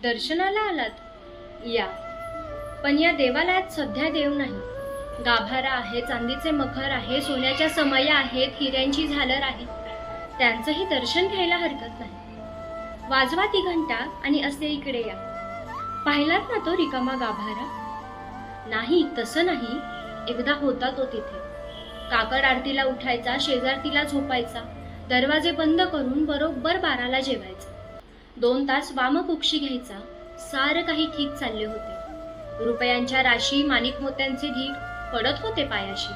दर्शनाला आलात? या. पण या देवालयात सध्या देव नाही. गाभारा आहे, चांदीचे मखर आहे, सोन्याच्या समया आहेत, हिऱ्यांची झालर आहे. त्यांचंही दर्शन घ्यायला हरकत नाही. वाजवा ती घंटा आणि असे इकडे या. पाहिलात ना तो रिकामा गाभारा? नाही, तसं नाही. एकदा होता तो तिथे. काकड आरतीला उठायचा, शेजारतीला झोपायचा, दरवाजे बंद करून बरोबर 12ला जेवायचा. 2 तास वामकुक्षी घ्यायचा. सारं काही ठीक चालले होते. रुपयांच्या राशी, माणिक मोत्यांचे ढीग पडत होते पायाशी.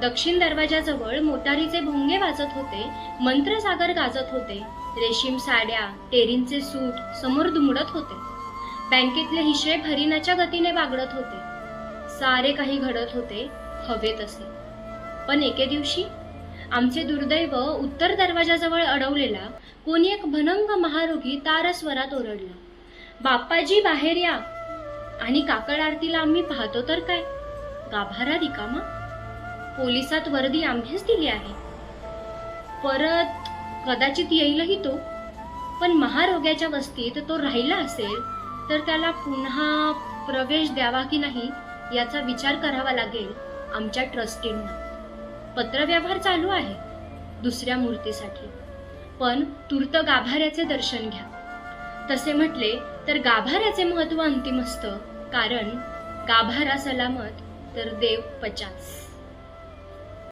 दक्षिण दरवाजाजवळ मोटारीचे भोंगे वाजत होते, मंत्रसागर गाजत होते. रेशीम साड्या, टेरींचे सूट समोर दुमडत होते. बँकेतले हिशेब हरिणाच्या गतीने बागडत होते. सारे काही घडत होते हवे तसे. पण एके दिवशी आमचे दुर्दैव उत्तर दरवाजाजवळ अडवलेला कोणी एक भनंग महारोगी तारस्वरात ओरडला, बाप्पाजी बाहेर या. आणि काकड आरतीला आम्ही पाहतो तर काय, गाभारा रिकामा. पोलिसात वर्दी आम्हीच दिली आहे. परत कदाचित येईलही तो. पण महारोग्याच्या वस्तीत तो राहिला असेल तर त्याला पुन्हा प्रवेश द्यावा की नाही याचा विचार करावा लागेल आमच्या ट्रस्टींना. पत्रव्यवहार चालू आहे दुसऱ्या मूर्तीसाठी. पण तूर्त गाभाऱ्याचे दर्शन घ्या. तसे म्हटले तर गाभाऱ्याचे महत्व अंतिम असतं, कारण गाभारा सलामत तर देव 50.